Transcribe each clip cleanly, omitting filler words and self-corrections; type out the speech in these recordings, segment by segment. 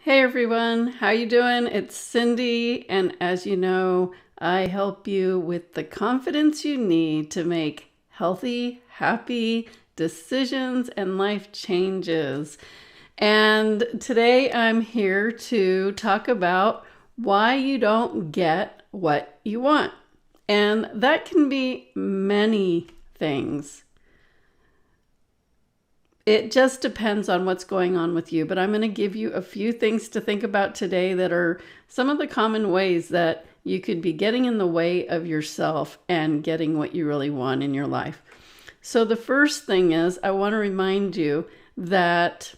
Hey everyone, how you doing? It's Cindy, and as you know, I help you with the confidence you need to make healthy, happy decisions and life changes. And today I'm here to talk about why you don't get what you want. And that can be many things. It just depends on what's going on with you, but I'm going to give you a few things to think about today that are some of the common ways that you could be getting in the way of yourself and getting what you really want in your life. So the first thing is I want to remind you that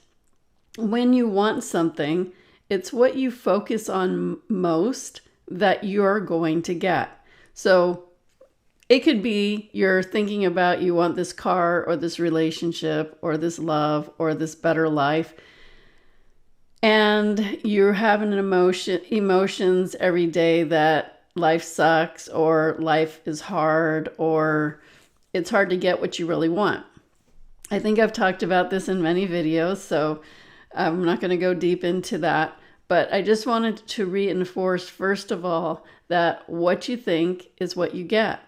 when you want something, it's what you focus on most that you're going to get. So it could be you're thinking about you want this car or this relationship or this love or this better life, and you're having emotions every day that life sucks or life is hard or it's hard to get what you really want. I think I've talked about this in many videos, so I'm not going to go deep into that. But I just wanted to reinforce, first of all, that what you think is what you get.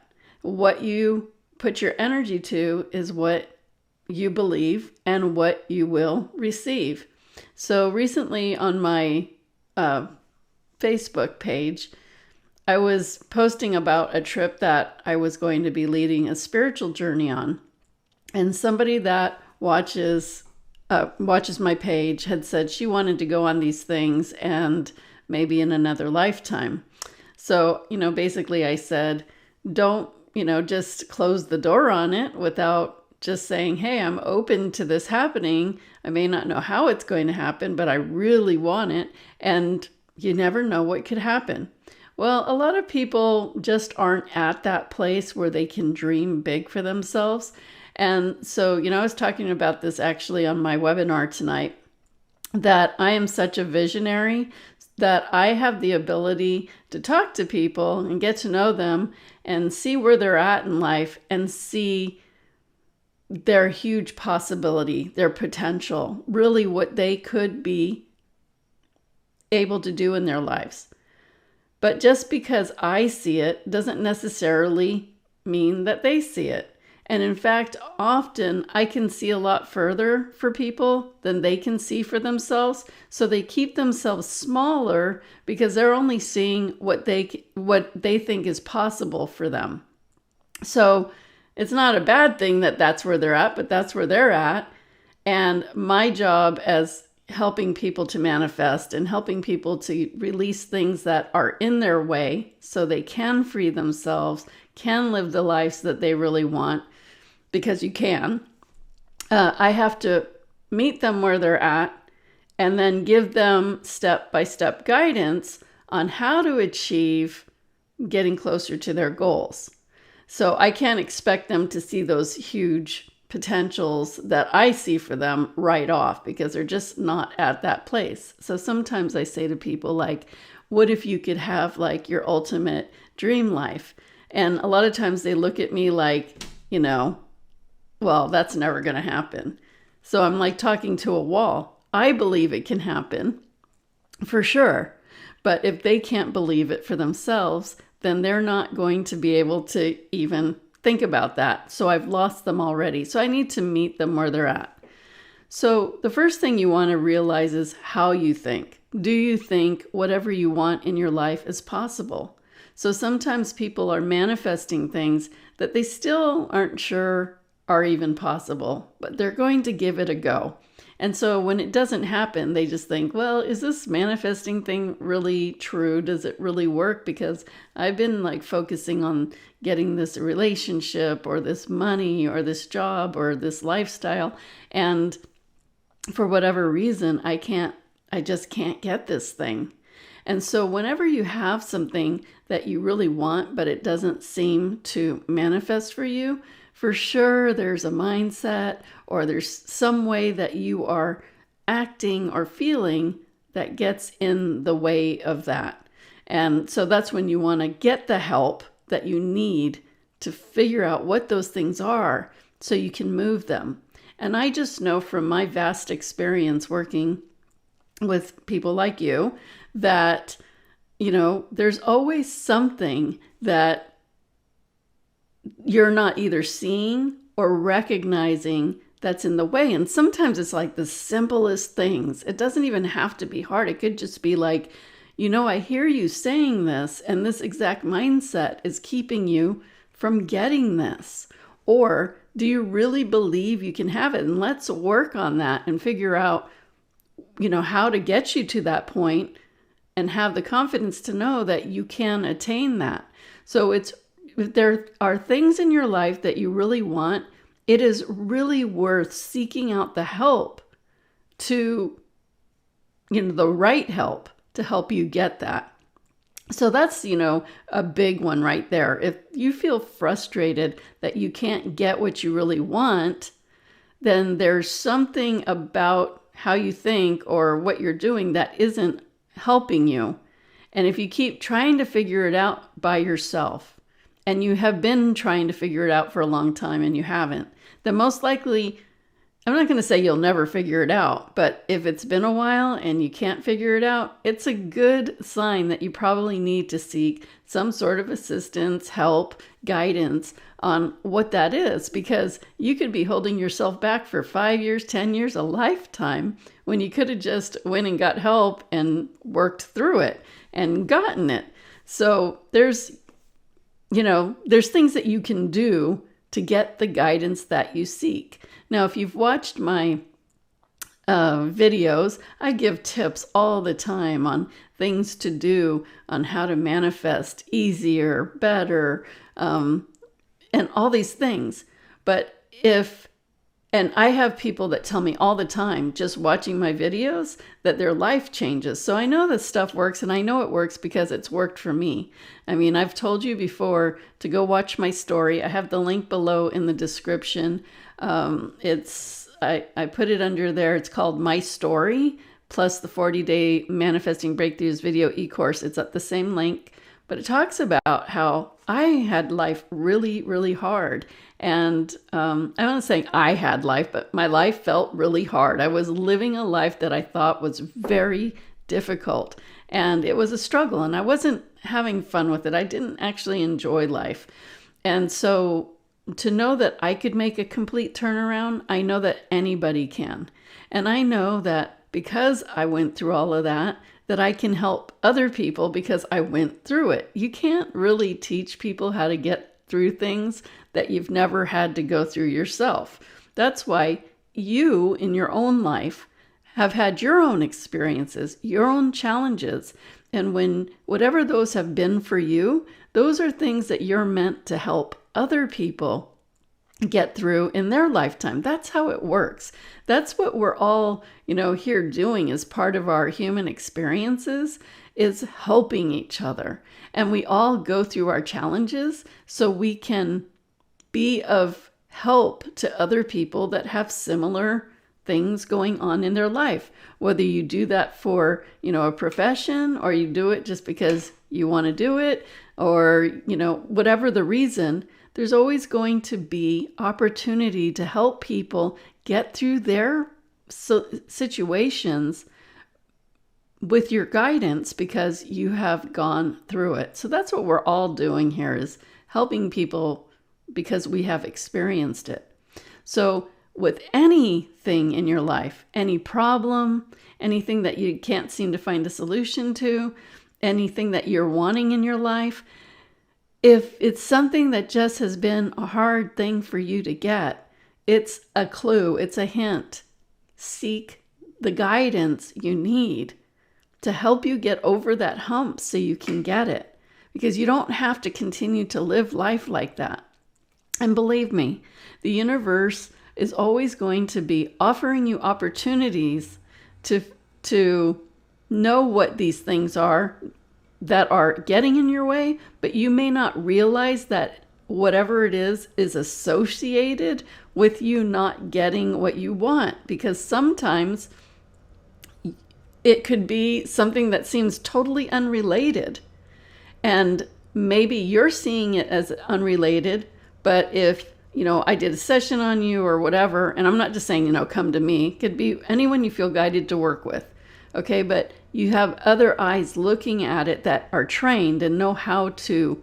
What you put your energy to is what you believe and what you will receive. So recently on my Facebook page, I was posting about a trip that I was going to be leading a spiritual journey on. And somebody that watches my page had said she wanted to go on these things and maybe in another lifetime. So, basically I said, don't, just close the door on it without just saying, hey, I'm open to this happening. I may not know how it's going to happen, but I really want it. And you never know what could happen. Well, a lot of people just aren't at that place where they can dream big for themselves. And so, I was talking about this actually on my webinar tonight, that I am such a visionary that I have the ability to talk to people and get to know them and see where they're at in life and see their huge possibility, their potential, really what they could be able to do in their lives. But just because I see it doesn't necessarily mean that they see it. And in fact, often I can see a lot further for people than they can see for themselves. So they keep themselves smaller because they're only seeing what they think is possible for them. So it's not a bad thing that that's where they're at, but that's where they're at. And my job as helping people to manifest and helping people to release things that are in their way so they can free themselves, can live the lives that they really want, because you can. I have to meet them where they're at and then give them step-by-step guidance on how to achieve getting closer to their goals. So I can't expect them to see those huge potentials that I see for them right off because they're just not at that place. So sometimes I say to people like, what if you could have like your ultimate dream life? And a lot of times they look at me like, well, that's never going to happen. So I'm like talking to a wall. I believe it can happen for sure. But if they can't believe it for themselves, then they're not going to be able to even think about that. So I've lost them already. So I need to meet them where they're at. So the first thing you want to realize is how you think. Do you think whatever you want in your life is possible? So sometimes people are manifesting things that they still aren't sure are even possible, but they're going to give it a go. And so when it doesn't happen, they just think, well, is this manifesting thing really true? Does it really work? Because I've been like focusing on getting this relationship or this money or this job or this lifestyle. And for whatever reason, I just can't get this thing. And so whenever you have something that you really want, but it doesn't seem to manifest for you, for sure there's a mindset or there's some way that you are acting or feeling that gets in the way of that. And so that's when you want to get the help that you need to figure out what those things are so you can move them. And I just know from my vast experience working with people like you that, there's always something that you're not either seeing or recognizing that's in the way. And sometimes it's like the simplest things. It doesn't even have to be hard. It could just be like, I hear you saying this, and this exact mindset is keeping you from getting this. Or do you really believe you can have it? And let's work on that and figure out, how to get you to that point and have the confidence to know that you can attain that. So if there are things in your life that you really want, it is really worth seeking out the help to, the right help to help you get that. So that's, a big one right there. If you feel frustrated that you can't get what you really want, then there's something about how you think or what you're doing that isn't helping you. And if you keep trying to figure it out by yourself, and you have been trying to figure it out for a long time and you haven't, then most likely, I'm not going to say you'll never figure it out, but if it's been a while and you can't figure it out, it's a good sign that you probably need to seek some sort of assistance, help, guidance on what that is, because you could be holding yourself back for 5 years, 10 years, a lifetime, when you could have just went and got help and worked through it and gotten it. So there's things that you can do to get the guidance that you seek. Now, if you've watched my videos, I give tips all the time on things to do, on how to manifest easier, better, and all these things. And I have people that tell me all the time, just watching my videos, that their life changes. So I know this stuff works, and I know it works because it's worked for me. I mean, I've told you before to go watch my story. I have the link below in the description. I put it under there. It's called My Story, plus the 40-day Manifesting Breakthroughs video e-course. It's at the same link, but it talks about how I had life really, really hard. And I'm not saying I had life, but my life felt really hard. I was living a life that I thought was very difficult, and it was a struggle, and I wasn't having fun with it. I didn't actually enjoy life. And so to know that I could make a complete turnaround, I know that anybody can. And I know that because I went through all of that I can help other people because I went through it. You can't really teach people how to get through things that you've never had to go through yourself. That's why you, in your own life, have had your own experiences, your own challenges. And whatever those have been for you, those are things that you're meant to help other people get through in their lifetime. That's how it works. That's what we're all, here doing as part of our human experiences, is helping each other. And we all go through our challenges so we can be of help to other people that have similar things going on in their life. Whether you do that for, a profession, or you do it just because you want to do it, or, whatever the reason, there's always going to be opportunity to help people get through their situations with your guidance because you have gone through it. So that's what we're all doing here, is helping people because we have experienced it. So with anything in your life, any problem, anything that you can't seem to find a solution to, anything that you're wanting in your life, if it's something that just has been a hard thing for you to get, it's a clue, it's a hint. Seek the guidance you need to help you get over that hump so you can get it. Because you don't have to continue to live life like that. And believe me, the universe is always going to be offering you opportunities to know what these things are that are getting in your way, but you may not realize that whatever it is associated with you not getting what you want, because sometimes it could be something that seems totally unrelated. And maybe you're seeing it as unrelated, but if, I did a session on you or whatever, and I'm not just saying, come to me, it could be anyone you feel guided to work with. Okay, but you have other eyes looking at it that are trained and know how to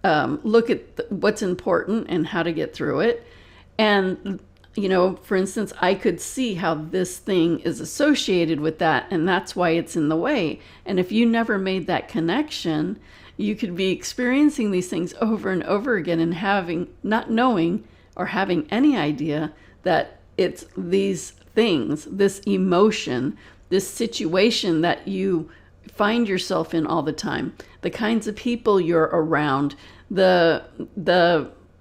look at what's important and how to get through it. And, for instance, I could see how this thing is associated with that, and that's why it's in the way. And if you never made that connection, you could be experiencing these things over and over again and not knowing or having any idea that it's these things, this emotion, this situation that you find yourself in all the time, the kinds of people you're around, the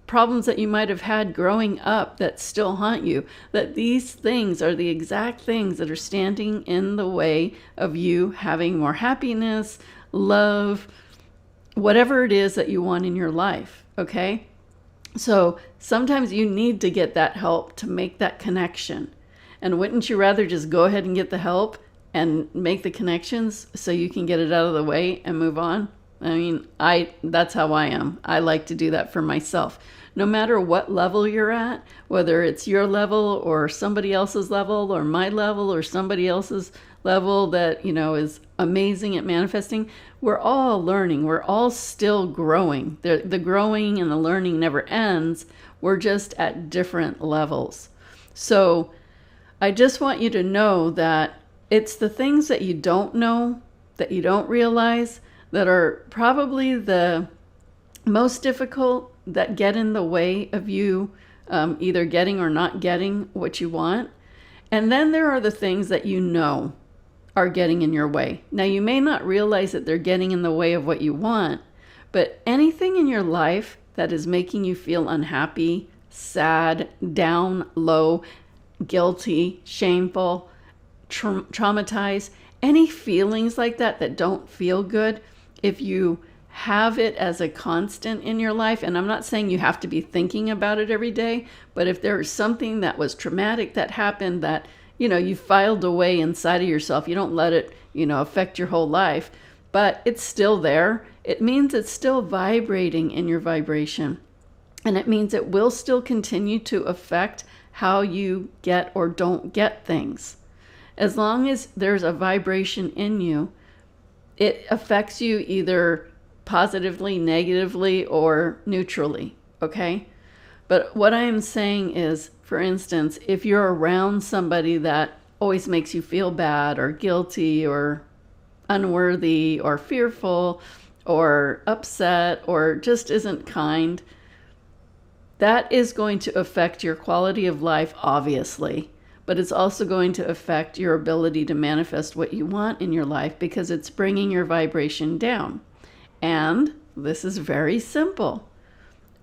problems that you might have had growing up that still haunt you, that these things are the exact things that are standing in the way of you having more happiness, love, whatever it is that you want in your life, okay? So sometimes you need to get that help to make that connection. And wouldn't you rather just go ahead and get the help and make the connections so you can get it out of the way and move on? I mean, that's how I am. I like to do that for myself. No matter what level you're at, whether it's your level or somebody else's level or my level or somebody else's level that, is amazing at manifesting, we're all learning. We're all still growing. The growing and the learning never ends. We're just at different levels. So I just want you to know that it's the things that you don't know, that you don't realize, that are probably the most difficult, that get in the way of you either getting or not getting what you want. And then there are the things that you know are getting in your way. Now, you may not realize that they're getting in the way of what you want, but anything in your life that is making you feel unhappy, sad, down, low, guilty, shameful, traumatized, any feelings like that that don't feel good, if you have it as a constant in your life, and I'm not saying you have to be thinking about it every day, but if there's something that was traumatic that happened that, you filed away inside of yourself, you don't let it, affect your whole life, but it's still there, it means it's still vibrating in your vibration. And it means it will still continue to affect how you get or don't get things. As long as there's a vibration in you, it affects you either positively, negatively, or neutrally, okay? But what I am saying is, for instance, if you're around somebody that always makes you feel bad or guilty or unworthy or fearful or upset or just isn't kind, that is going to affect your quality of life, obviously. But it's also going to affect your ability to manifest what you want in your life because it's bringing your vibration down. And this is very simple.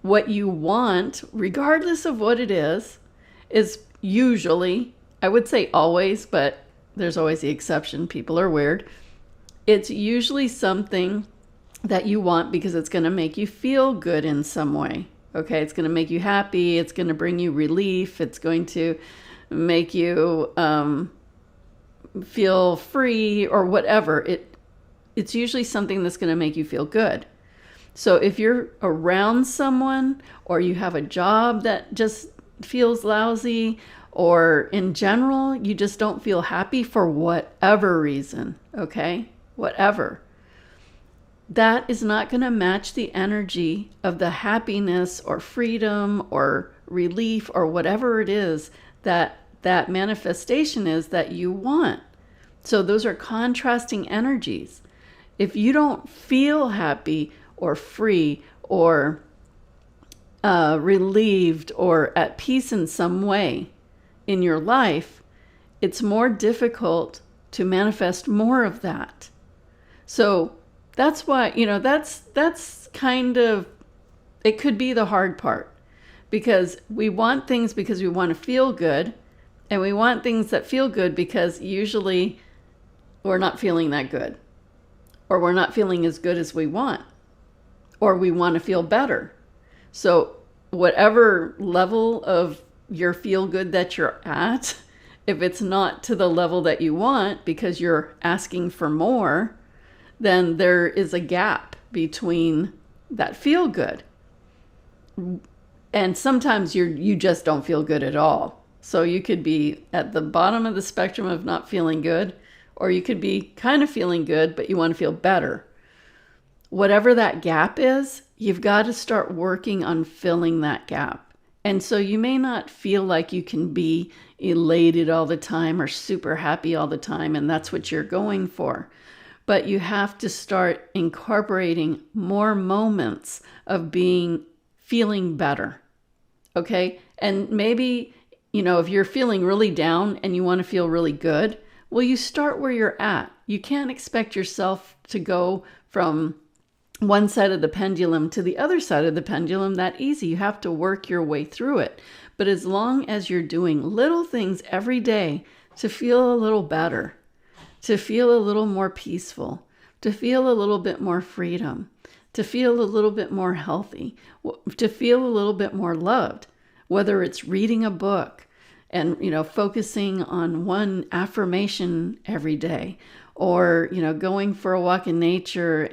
What you want, regardless of what it is usually, I would say always, but there's always the exception. People are weird. It's usually something that you want because it's going to make you feel good in some way. Okay, it's going to make you happy. It's going to bring you relief. It's going to make you feel free or whatever. It's usually something that's going to make you feel good. So if you're around someone or you have a job that just feels lousy, or in general, you just don't feel happy for whatever reason, okay? Whatever. That is not going to match the energy of the happiness or freedom or relief or whatever it is that manifestation is that you want. So those are contrasting energies. If you don't feel happy or free or relieved or at peace in some way in your life, it's more difficult to manifest more of that. So that's why, that's kind of, it could be the hard part, because we want things because we want to feel good, and we want things that feel good because usually we're not feeling that good, or we're not feeling as good as we want, or we want to feel better. So whatever level of your feel good that you're at, if it's not to the level that you want because you're asking for more, then there is a gap between that feel good. And sometimes you just don't feel good at all. So you could be at the bottom of the spectrum of not feeling good, Or you could be kind of feeling good, but you want to feel better. Whatever that gap is, you've got to start working on filling that gap. And so you may not feel like you can be elated all the time or super happy all the time, and that's what you're going for. But you have to start incorporating more moments of feeling better. Okay? And maybe, if you're feeling really down and you want to feel really good, well, you start where you're at. You can't expect yourself to go from one side of the pendulum to the other side of the pendulum that easy. You have to work your way through it. But as long as you're doing little things every day to feel a little better, to feel a little more peaceful, to feel a little bit more freedom, to feel a little bit more healthy, to feel a little bit more loved, whether it's reading a book and, focusing on one affirmation every day, or, going for a walk in nature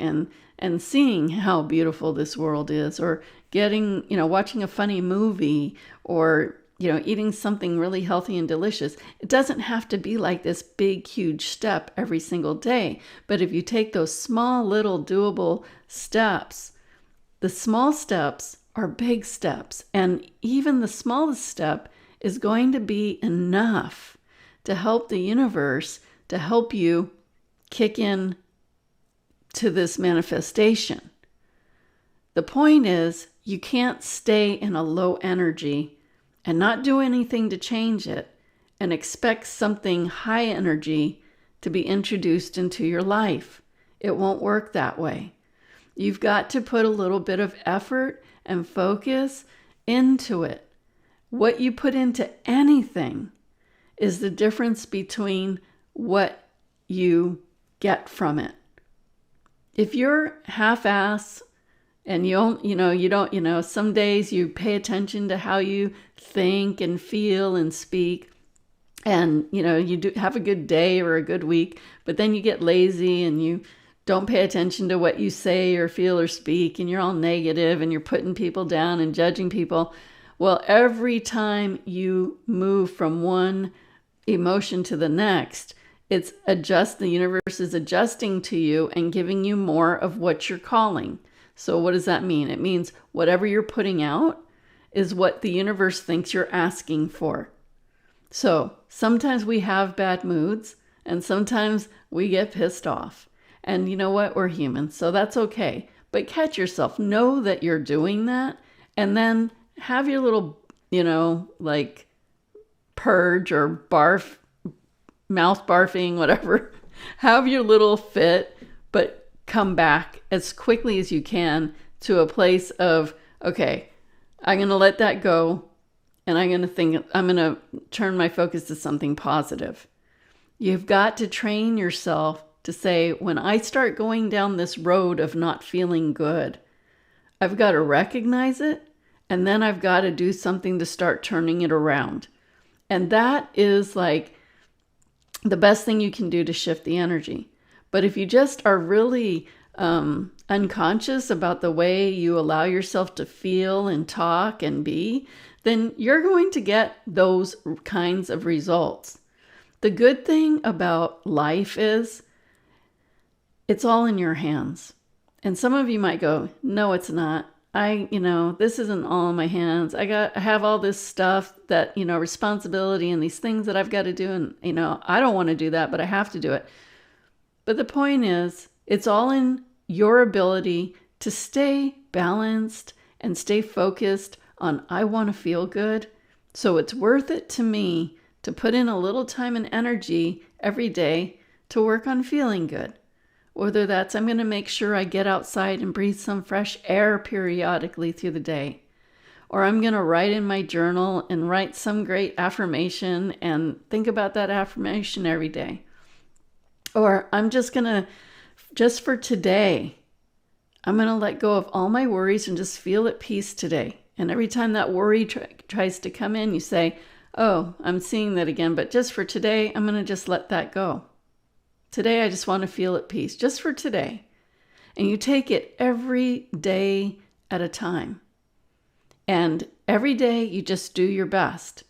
and seeing how beautiful this world is, or watching a funny movie, or, eating something really healthy and delicious. It doesn't have to be like this big, huge step every single day. But if you take those small, little doable steps, the small steps are big steps. And even the smallest step is going to be enough to help the universe, to help you kick in to this manifestation. The point is, you can't stay in a low energy and not do anything to change it and expect something high energy to be introduced into your life. It won't work that way. You've got to put a little bit of effort and focus into it. What you put into anything is the difference between what you get from it. If you're half-ass and some days you pay attention to how you think and feel and speak, and you do have a good day or a good week, but then you get lazy and you don't pay attention to what you say or feel or speak, and you're all negative and you're putting people down and judging people. Well, every time you move from one emotion to the next, the universe is adjusting to you and giving you more of what you're calling. So what does that mean? It means whatever you're putting out is what the universe thinks you're asking for. So sometimes we have bad moods and sometimes we get pissed off. And you know what? We're human, so that's okay. But catch yourself. Know that you're doing that, and then have your little, like purge or barf, mouth barfing, whatever. Have your little fit, but come back as quickly as you can to a place of, okay, I'm going to let that go, and I'm going to turn my focus to something positive. You've got to train yourself to say, when I start going down this road of not feeling good, I've got to recognize it, and then I've got to do something to start turning it around. And that is like the best thing you can do to shift the energy. But if you just are really unconscious about the way you allow yourself to feel and talk and be, then you're going to get those kinds of results. The good thing about life is it's all in your hands. And some of you might go, no, it's not. This isn't all in my hands. I have all this stuff that, responsibility and these things that I've got to do. And, I don't want to do that, but I have to do it. But the point is, it's all in your ability to stay balanced and stay focused on, I want to feel good. So it's worth it to me to put in a little time and energy every day to work on feeling good. Whether that's, I'm going to make sure I get outside and breathe some fresh air periodically through the day. Or I'm going to write in my journal and write some great affirmation and think about that affirmation every day. Or I'm just for today, I'm going to let go of all my worries and just feel at peace today. And every time that worry tries to come in, you say, oh, I'm seeing that again, but just for today, I'm going to just let that go. Today, I just want to feel at peace, just for today. And you take it every day at a time. And every day, you just do your best.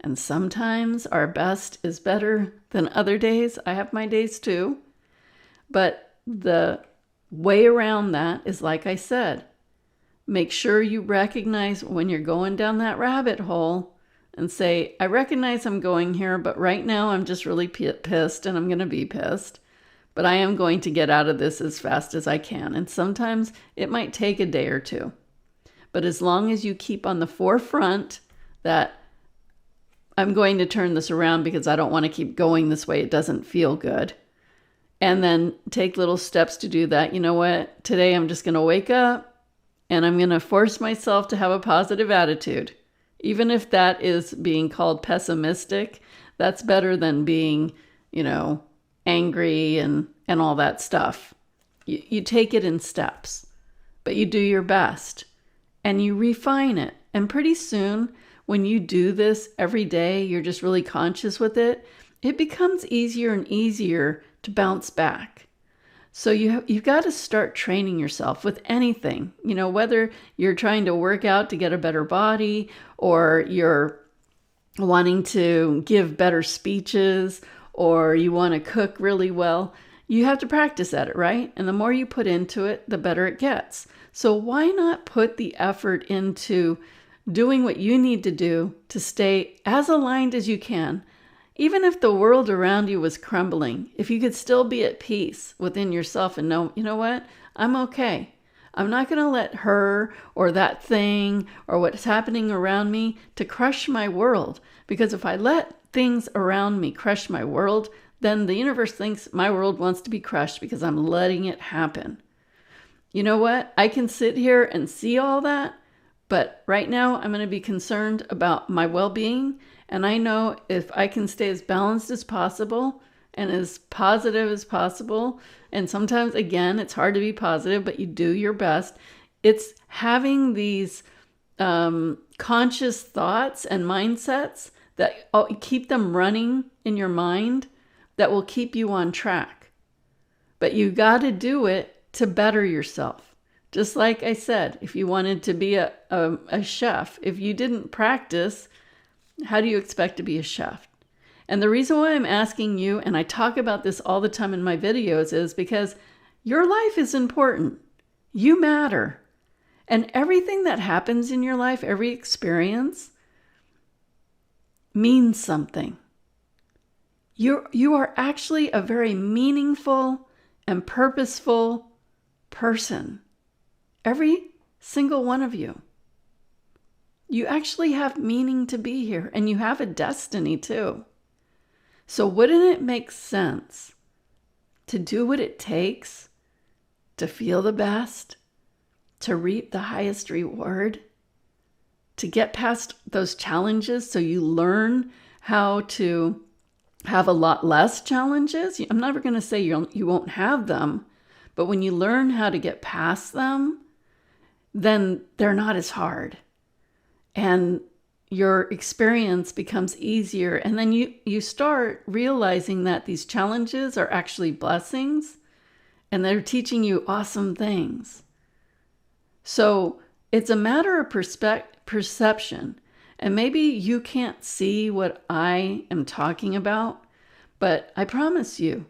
And sometimes our best is better than other days. I have my days too. But the way around that is, like I said, make sure you recognize when you're going down that rabbit hole and say, I recognize I'm going here, but right now I'm just really pissed and I'm going to be pissed. But I am going to get out of this as fast as I can. And sometimes it might take a day or two. But as long as you keep on the forefront that I'm going to turn this around because I don't want to keep going this way, it doesn't feel good. And then take little steps to do that. You know what? Today I'm just going to wake up and I'm going to force myself to have a positive attitude. Even if that is being called pessimistic, that's better than being, angry and all that stuff. You take it in steps, but you do your best and you refine it. And pretty soon, when you do this every day, you're just really conscious with it, it becomes easier and easier to bounce back. So you've got to start training yourself with anything, whether you're trying to work out to get a better body, or you're wanting to give better speeches, or you want to cook really well. You have to practice at it, right? And the more you put into it, the better it gets. So why not put the effort into doing what you need to do to stay as aligned as you can? Even if the world around you was crumbling, if you could still be at peace within yourself and know, you know what, I'm okay. I'm not going to let her or that thing or what's happening around me to crush my world. Because if I let things around me crush my world, then the universe thinks my world wants to be crushed because I'm letting it happen. You know what? I can sit here and see all that, but right now I'm going to be concerned about my well-being. And I know if I can stay as balanced as possible and as positive as possible, and sometimes, again, it's hard to be positive, but you do your best. It's having these conscious thoughts and mindsets that keep them running in your mind that will keep you on track. But you got to do it to better yourself. Just like I said, if you wanted to be a chef, if you didn't practice, how do you expect to be a chef? And the reason why I'm asking you, and I talk about this all the time in my videos, is because your life is important. You matter. And everything that happens in your life, every experience, means something. You are actually a very meaningful and purposeful person. Every single one of you. You actually have meaning to be here, and you have a destiny too. So wouldn't it make sense to do what it takes to feel the best, to reap the highest reward, to get past those challenges so you learn how to have a lot less challenges? I'm never going to say you won't have them, but when you learn how to get past them, then they're not as hard. And your experience becomes easier. And then you start realizing that these challenges are actually blessings and they're teaching you awesome things. So it's a matter of perception. And maybe you can't see what I am talking about, but I promise you,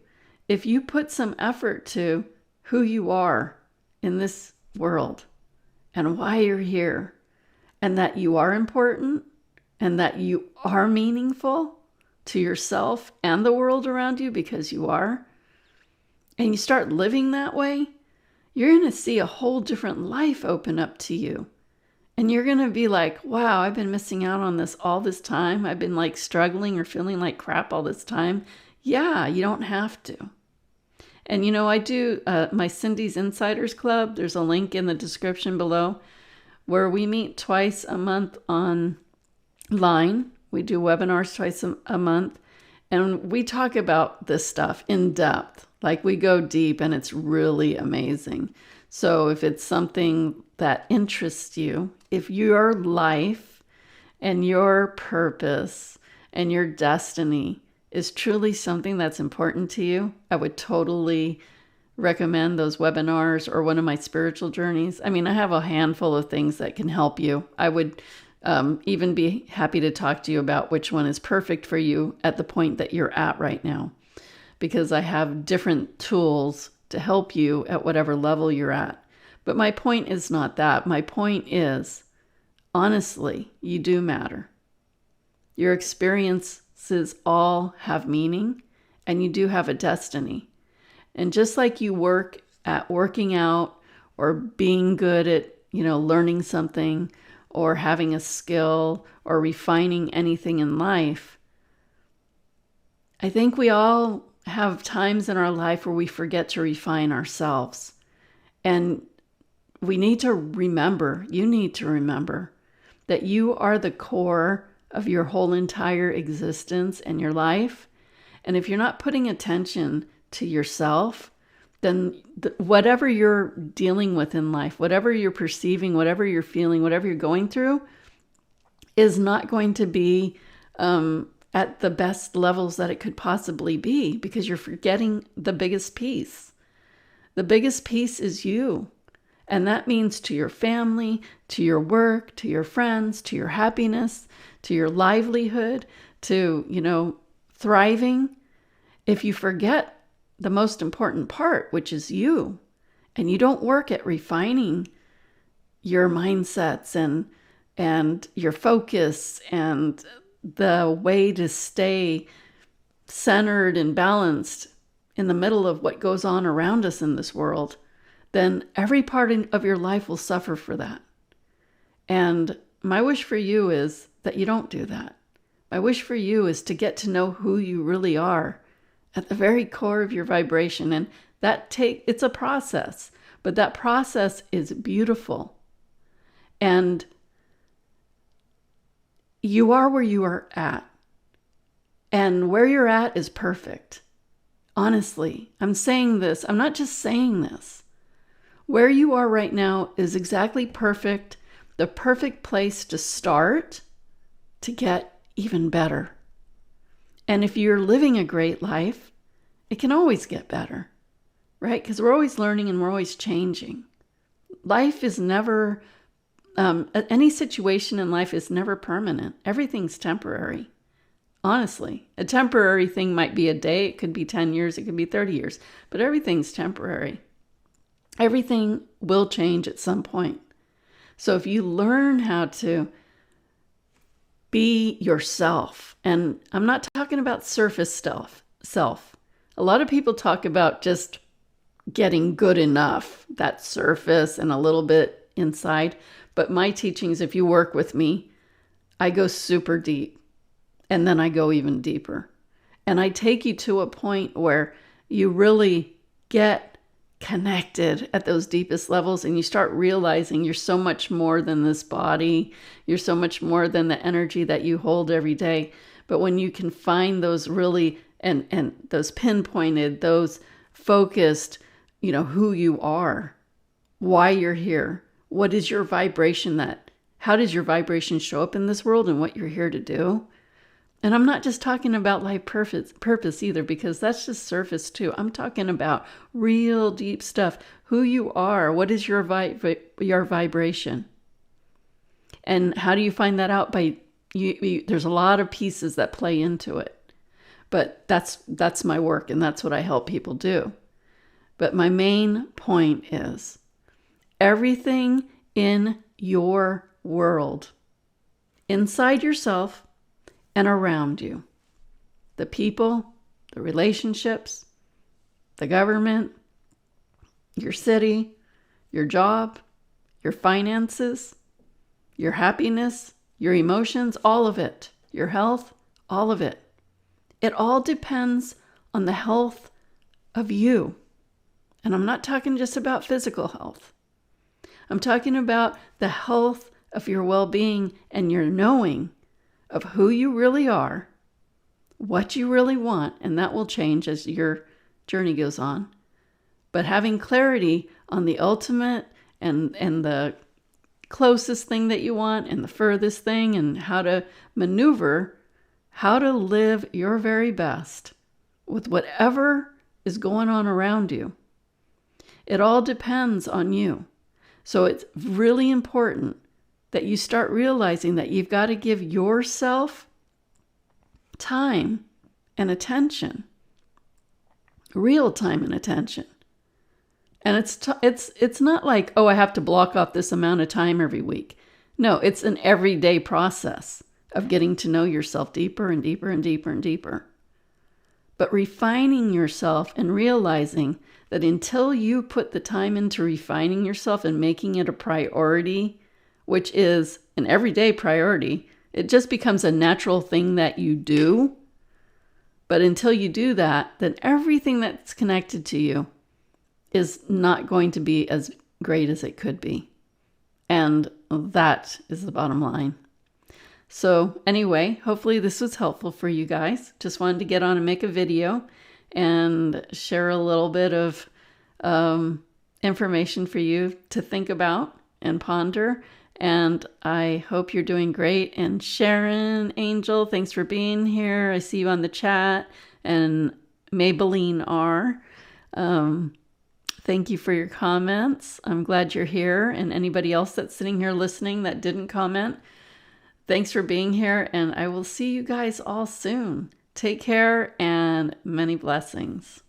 if you put some effort to who you are in this world and why you're here, and that you are important, and that you are meaningful to yourself and the world around you because you are, and you start living that way, you're going to see a whole different life open up to you. And you're going to be like, wow, I've been missing out on this all this time. I've been like struggling or feeling like crap all this time. Yeah, you don't have to. And I do my Cindy's Insiders Club. There's a link in the description below where we meet twice a month online. We do webinars twice a month. And we talk about this stuff in depth. Like we go deep and it's really amazing. So if it's something that interests you, if your life and your purpose and your destiny is truly something that's important to you, I would totally recommend those webinars or one of my spiritual journeys. I mean, I have a handful of things that can help you. I would even be happy to talk to you about which one is perfect for you at the point that you're at right now, because I have different tools to help you at whatever level you're at. But my point is not that. My point is, honestly, you do matter. Your experiences all have meaning, and you do have a destiny. And just like you work at working out or being good at, learning something or having a skill or refining anything in life, I think we all have times in our life where we forget to refine ourselves. And you need to remember that you are the core of your whole entire existence and your life. And if you're not putting attention to yourself, then whatever you're dealing with in life, whatever you're perceiving, whatever you're feeling, whatever you're going through, is not going to be at the best levels that it could possibly be, because you're forgetting the biggest piece. The biggest piece is you. And that means to your family, to your work, to your friends, to your happiness, to your livelihood, to, thriving. If you forget the most important part, which is you, and you don't work at refining your mindsets and your focus and the way to stay centered and balanced in the middle of what goes on around us in this world, then every part of your life will suffer for that. And my wish for you is that you don't do that. My wish for you is to get to know who you really are at the very core of your vibration. And it's a process, but that process is beautiful. And you are where you are at. And where you're at is perfect. Honestly, I'm saying this. I'm not just saying this. Where you are right now is exactly perfect, the perfect place to start to get even better. And if you're living a great life, it can always get better, right? Because we're always learning and we're always changing. Life is never, any situation in life is never permanent. Everything's temporary. Honestly, a temporary thing might be a day, it could be 10 years, it could be 30 years, but everything's temporary. Everything will change at some point. So if you learn how to be yourself, and I'm not talking about surface self. A lot of people talk about just getting good enough, that surface and a little bit inside. But my teachings, if you work with me, I go super deep, and then I go even deeper. And I take you to a point where you really get connected at those deepest levels, and you start realizing you're so much more than this body. You're so much more than the energy that you hold every day. But when you can find those really and those pinpointed, those focused, who you are, why you're here, what is your vibration, how does your vibration show up in this world, and what you're here to do. And I'm not just talking about life purpose either, because that's just surface too. I'm talking about real deep stuff. Who you are, what is your vibration, and how do you find that out? By there's a lot of pieces that play into it, but that's my work, and that's what I help people do. But my main point is everything in your world, inside yourself and around you, the people, the relationships, the government, your city, your job, your finances, your happiness, your emotions, all of it, your health, all of it. It all depends on the health of you. And I'm not talking just about physical health. I'm talking about the health of your well-being and your knowing of who you really are, what you really want, and that will change as your journey goes on. But having clarity on the ultimate and the closest thing that you want and the furthest thing, and how to maneuver, how to live your very best with whatever is going on around you. It all depends on you. So it's really important that you start realizing that you've got to give yourself time and attention, real time and attention. And it's not like, oh, I have to block off this amount of time every week. No, it's an everyday process of getting to know yourself deeper and deeper and deeper and deeper. But refining yourself and realizing that until you put the time into refining yourself and making it a priority, which is an everyday priority, it just becomes a natural thing that you do. But until you do that, then everything that's connected to you is not going to be as great as it could be. And that is the bottom line. So anyway, hopefully this was helpful for you guys. Just wanted to get on and make a video and share a little bit of information for you to think about and ponder. And I hope you're doing great. And Sharon, Angel, thanks for being here. I see you on the chat. And Maybelline R. Thank you for your comments. I'm glad you're here. And anybody else that's sitting here listening that didn't comment, thanks for being here. And I will see you guys all soon. Take care and many blessings.